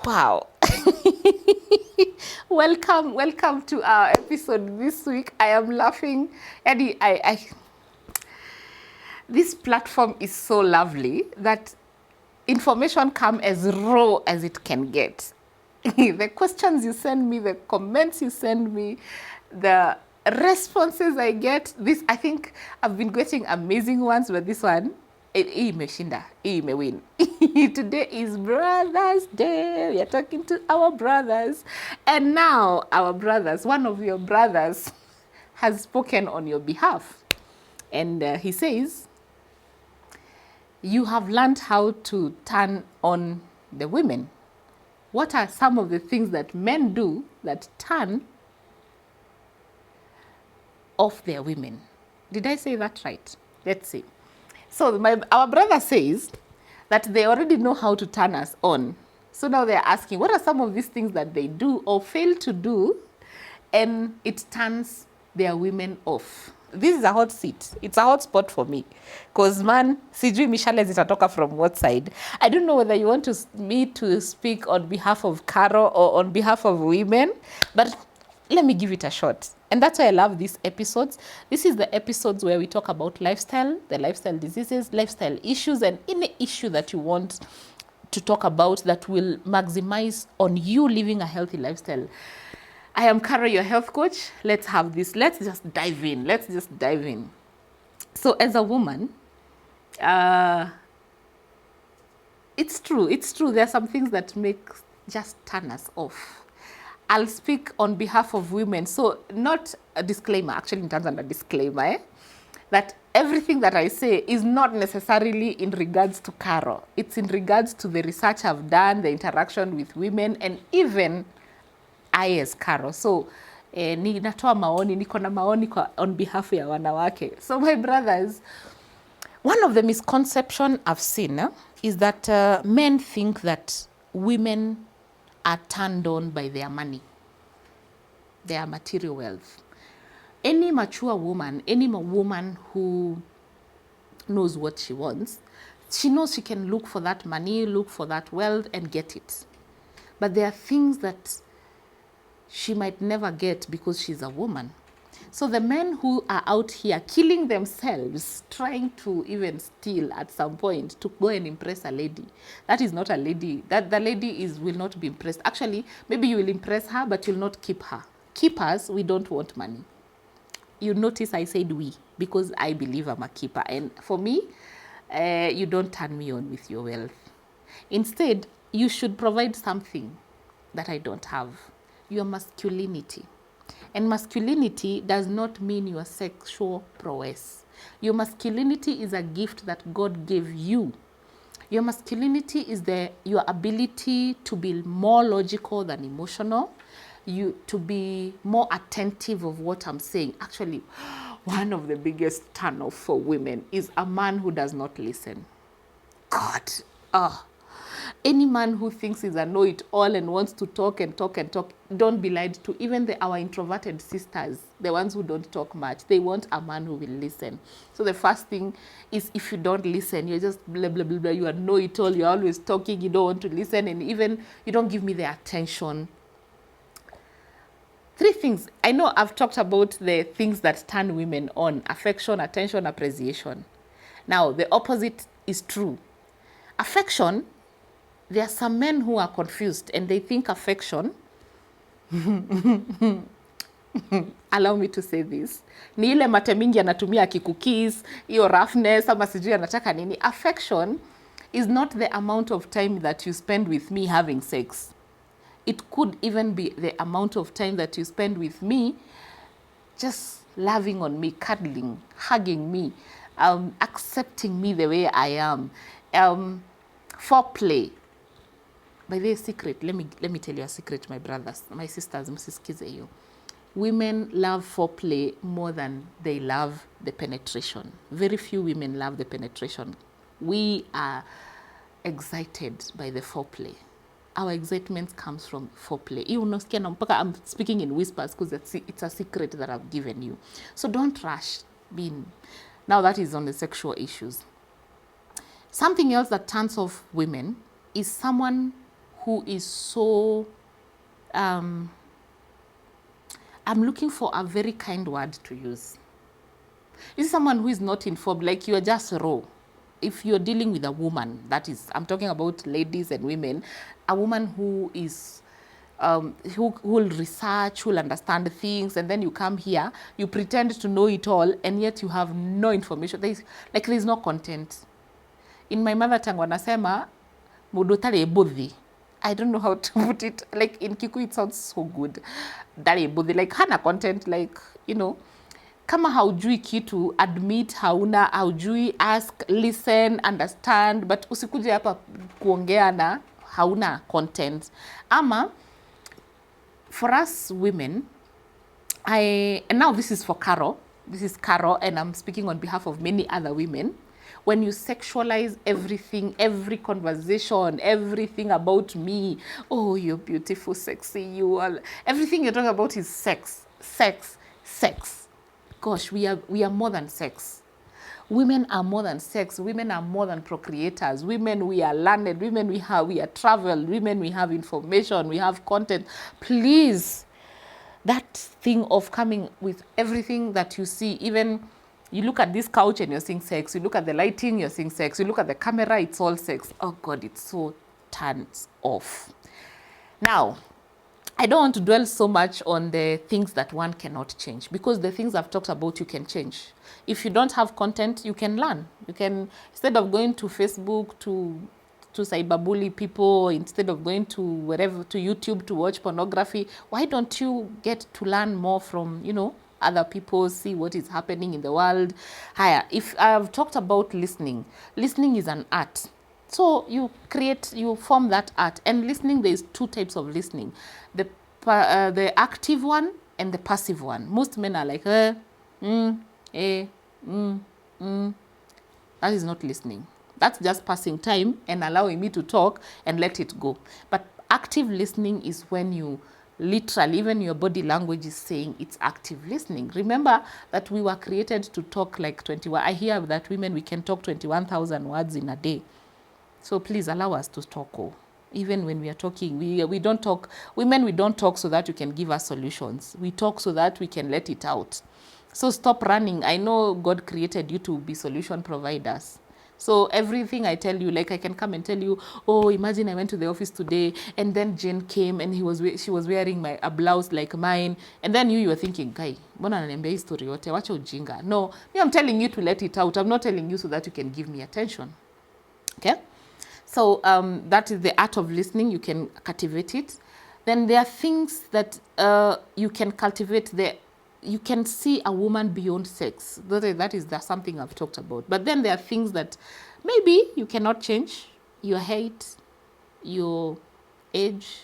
Wow. welcome to our episode this week. I am laughing. Eddie, this platform is so lovely that information come as raw as it can get. The questions you send me, the comments you send me, the responses I get. This, I think I've been getting amazing ones, but this one, hii imeshinda, hii imewin. Today is Brothers Day. We are talking to our brothers. And now our brothers, one of your brothers has spoken on your behalf. And he says, you have learned how to turn on the women. What are some of the things that men do that turn off their women? Did I say that right? Let's see. So our brother says that they already know how to turn us on. So now they're asking, what are some of these things that they do or fail to do, and it turns their women off? This is a hot seat. It's a hot spot for me. Because man, sijui mishale zitatoka from what side. I don't know whether you want me to speak on behalf of Caro or on behalf of women, but let me give it a shot. And that's why I love these episodes. This is the episodes where we talk about lifestyle, the lifestyle diseases, lifestyle issues, and any issue that you want to talk about that will maximize on you living a healthy lifestyle. I am Caro, your health coach. Let's have this. Let's just dive in. So as a woman, it's true. There are some things that just turn us off. I'll speak on behalf of women. So not a disclaimer, actually in terms of a disclaimer, that everything that I say is not necessarily in regards to Caro. It's in regards to the research I've done, the interaction with women, and even I as Caro. So niko na maoni on behalf ya wanawake. So my brothers, one of the misconceptions I've seen is that men think that women are turned on by their money, their material wealth. Any mature woman, any woman who knows what she wants, she knows she can look for that money, look for that wealth and get it. But there are things that she might never get because she's a woman. So the men who are out here killing themselves, trying to even steal at some point to go and impress a lady, that is not a lady. That the lady will not be impressed. Actually, maybe you will impress her, but you'll not keep her. Keepers, we don't want money. You notice I said we, because I believe I'm a keeper. And for me, you don't turn me on with your wealth. Instead, you should provide something that I don't have. Your masculinity. And masculinity does not mean your sexual prowess. Your masculinity is a gift that God gave you. Your masculinity is your ability to be more logical than emotional, to be more attentive of what I'm saying. Actually, one of the biggest turn-off for women is a man who does not listen. God, any man who thinks he's a know-it-all and wants to talk, don't be lied to. Even our introverted sisters, the ones who don't talk much, they want a man who will listen. So the first thing is, if you don't listen, you're just blah, blah, blah, blah. You are know-it-all, you're always talking, you don't want to listen, and even you don't give me the attention. 3 things. I know I've talked about the things that turn women on: affection, attention, appreciation. Now, the opposite is true. Affection, there are some men who are confused and they think affection, allow me to say this, ni ile mate mingi anatumia akikukiss, hiyo roughness, ama sijui anataka nini. Affection is not the amount of time that you spend with me having sex. It could even be the amount of time that you spend with me just loving on me, cuddling, hugging me, accepting me the way I am. Foreplay. By the way, secret, let me tell you a secret, my brothers, my sisters, msisikize hiyo. Women love foreplay more than they love the penetration. Very few women love the penetration. We are excited by the foreplay. Our excitement comes from foreplay. I'm speaking in whispers because it's a secret that I've given you. So don't rush being. Now that is on the sexual issues. Something else that turns off women is someone who is so, I'm looking for a very kind word to use. This is someone who is not informed, like you're just raw. If you're dealing with a woman, that is, I'm talking about ladies and women, a woman who is, who will research, who will understand things, and then you come here, you pretend to know it all, and yet you have no information. There's no content. In my mother tongue, wanasema, mundu tari buthi. I don't know how to put it. Like in Kikuyu, it sounds so good. Tari buthi, like hana content, like, you know, kama haujui kitu, admit hauna, haujui, ask, listen, understand, but usikuje hapa kuongea na hauna content. Ama, for us women, and now this is for Carol, this is Carol, and I'm speaking on behalf of many other women. When you sexualize everything, every conversation, everything about me, oh, you're beautiful, sexy, you are, everything you're talking about is sex, sex, sex. Gosh, we are more than sex. Women are more than sex. Women are more than procreators. Women, we are learned. Women, we are traveled. Women, we have information. We have content. Please, that thing of coming with everything that you see, even you look at this couch and you're seeing sex. You look at the lighting, you're seeing sex. You look at the camera, it's all sex. Oh God, it's so turns off. Now, I don't want to dwell so much on the things that one cannot change, because the things I've talked about, you can change. If you don't have content, you can learn. You can, instead of going to Facebook to cyberbully people, instead of going to wherever, to YouTube to watch pornography, why don't you get to learn more from, you know, other people, see what is happening in the world. Higher, if I've talked about listening, listening is an art. So you form that art. And listening, there's two types of listening. The active one and the passive one. Most men are like, That is not listening. That's just passing time and allowing me to talk and let it go. But active listening is when you literally, even your body language is saying it's active listening. Remember that we were created to talk like 21. I hear that women, we can talk 21,000 words in a day. So please allow us to talk. Even when we are talking, we don't talk. Women, we don't talk so that you can give us solutions. We talk so that we can let it out. So stop running. I know God created you to be solution providers. So everything I tell you, like I can come and tell you, oh, imagine I went to the office today and then Jane came and she was wearing a blouse like mine. And then you were thinking, guy, mbona ananiambia hii story yote? Wacha ujinga. No, me, I'm telling you to let it out. I'm not telling you so that you can give me attention. Okay? So that is the art of listening. You can cultivate it. Then there are things that you can cultivate. You can see a woman beyond sex. That's something I've talked about. But then there are things that maybe you cannot change. Your height, your age,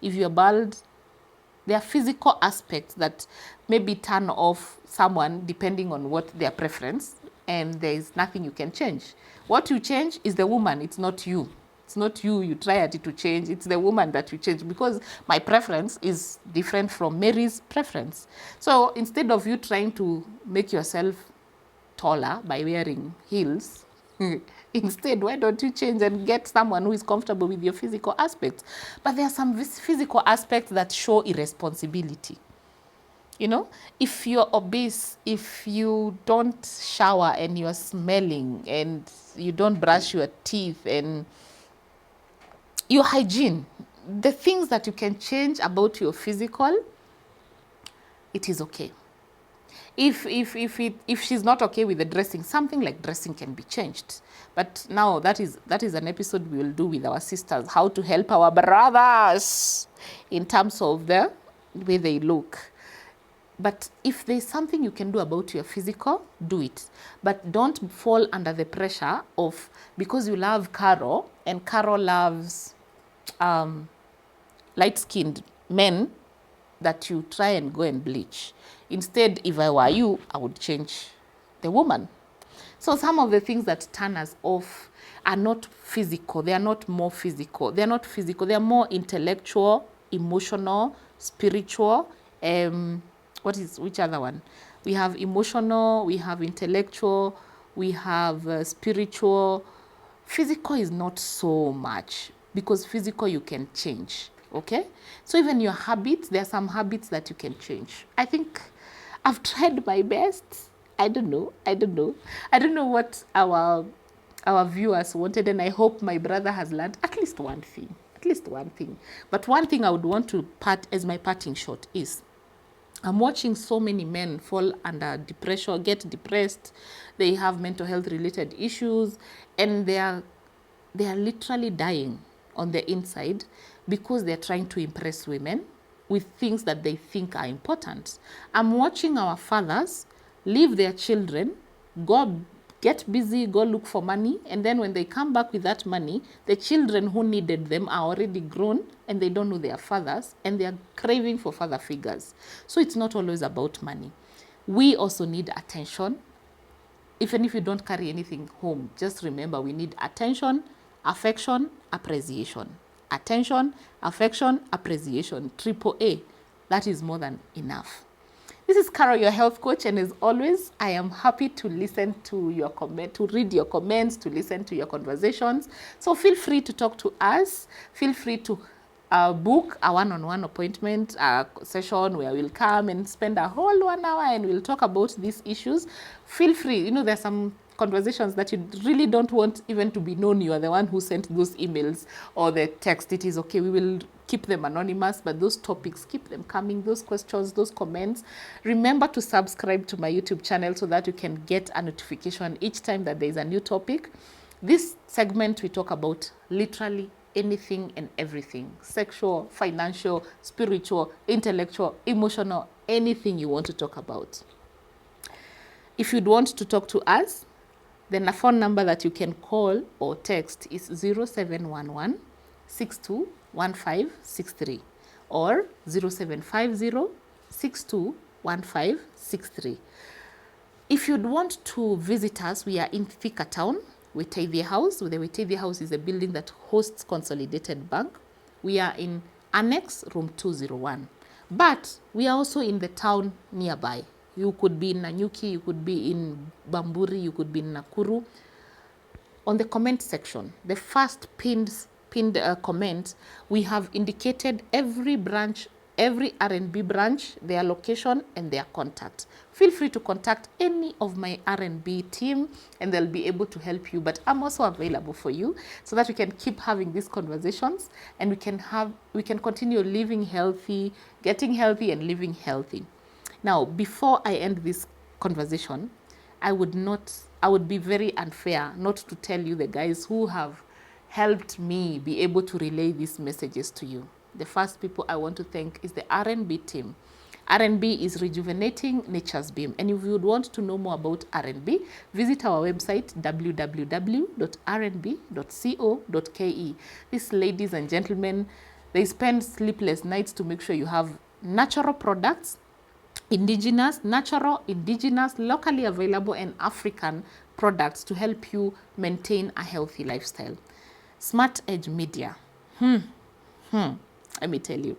if you're bald. There are physical aspects that maybe turn off someone depending on what their preference, and there is nothing you can change. What you change is the woman, it's not you. It's not you try at it to change, it's the woman that you change, because my preference is different from Mary's preference. So instead of you trying to make yourself taller by wearing heels, instead, why don't you change and get someone who is comfortable with your physical aspects? But there are some physical aspects that show irresponsibility. You know, if you're obese, if you don't shower and you're smelling and you don't brush your teeth and your hygiene, the things that you can change about your physical, it is okay. If she's not okay with the dressing, something like dressing can be changed. But now that is an episode we will do with our sisters, how to help our brothers in terms of the way they look. But if there's something you can do about your physical, do it. But don't fall under the pressure of, because you love Carol, and Carol loves light-skinned men, that you try and go and bleach. Instead, if I were you, I would change the woman. So some of the things that turn us off are not physical. They are not more physical. They are not physical. They are more intellectual, emotional, spiritual. Which other one? We have emotional, we have intellectual, we have spiritual. Physical is not so much. because physical you can change, okay? So even your habits, there are some habits that you can change. I think I've tried my best. I don't know what our viewers wanted, and I hope my brother has learned at least one thing. But one thing I would want to part as my parting shot is, I'm watching so many men fall under depression, get depressed. They have mental health related issues, and they are literally dying on the inside because they're trying to impress women with things that they think are important. I'm watching our fathers leave their children, go get busy, go look for money, and then when they come back with that money, the children who needed them are already grown and they don't know their fathers, and they are craving for father figures. So it's not always about money. We also need attention. Even if you don't carry anything home, just remember we need attention, affection, appreciation. Attention, affection, appreciation. Triple A. That is more than enough. This is Carol, your health coach, and as always, I am happy to listen to your comment, to read your comments, to listen to your conversations. So feel free to talk to us. Feel free to book a one-on-one appointment session where we'll come and spend a whole 1 hour and we'll talk about these issues. Feel free. There's some conversations that you really don't want even to be known you are the one who sent those emails or the text. It is okay. We will keep them anonymous, but those topics, keep them coming, those questions, those comments. Remember to subscribe to my YouTube channel so that you can get a notification each time that there is a new topic. This segment, we talk about literally anything and everything: sexual, financial, spiritual, intellectual, emotional, anything you want to talk about. If you'd want to talk to us, then a phone number that you can call or text is 0711 621563 or 0750 621563. If you'd want to visit us, we are in Thika Town, Wetavia House. The Wetavia House is a building that hosts Consolidated Bank. We are in Annex Room 201. But we are also in the town nearby. You could be in Nanyuki, you could be in Bamburi, you could be in Nakuru. On the comment section, the first pinned comment, we have indicated every branch, every R&B branch, their location and their contact. Feel free to contact any of my R&B team and they'll be able to help you. But I'm also available for you so that we can keep having these conversations and we can continue living healthy, getting healthy and living healthy. Now, before I end this conversation, I would be very unfair not to tell you the guys who have helped me be able to relay these messages to you. The first people I want to thank is the R&B team. R&B is Rejuvenating Nature's Beam. And if you would want to know more about R&B, visit our website, www.rnb.co.ke. These ladies and gentlemen, they spend sleepless nights to make sure you have natural products, natural, indigenous, locally available, and African products to help you maintain a healthy lifestyle. Smart Edge Media. Let me tell you.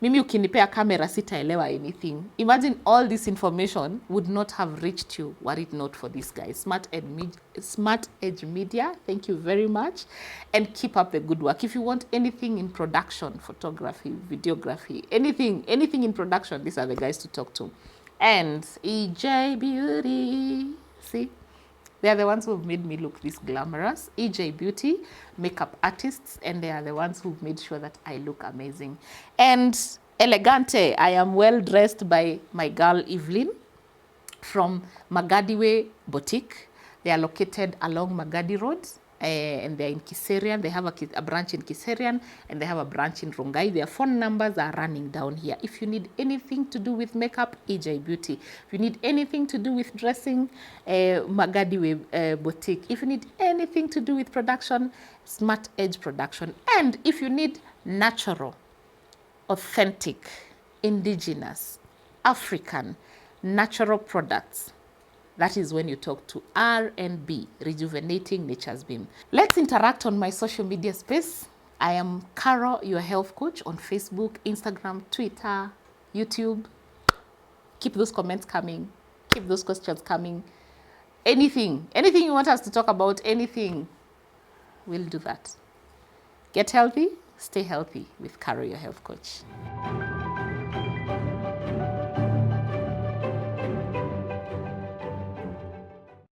Mimi ukinipea camera sitaelewa anything. Imagine all this information would not have reached you were it not for this guy. Smart Edge Media, thank you very much. And keep up the good work. If you want anything in production, photography, videography, anything in production, these are the guys to talk to. And EJ Beauty. See? They are the ones who've made me look this glamorous. EJ Beauty, makeup artists, and they are the ones who've made sure that I look amazing. And Elegante, I am well dressed by my girl Evelyn from Magadiwe Boutique. They are located along Magadi Road, and they're in Kiserian. They have a branch in Kiserian, and they have a branch in Rongai. Their phone numbers are running down here. If you need anything to do with makeup, EJ Beauty. If you need anything to do with dressing, Magadiwe Boutique. If you need anything to do with production, Smart Edge Production. And if you need natural, authentic, indigenous, African, natural products, that is when you talk to R&B, Rejuvenating Nature's Beam. Let's interact on my social media space. I am Carol, your health coach, on Facebook, Instagram, Twitter, YouTube. Keep those comments coming. Keep those questions coming. Anything you want us to talk about, anything, we'll do that. Get healthy, stay healthy with Caro, your health coach.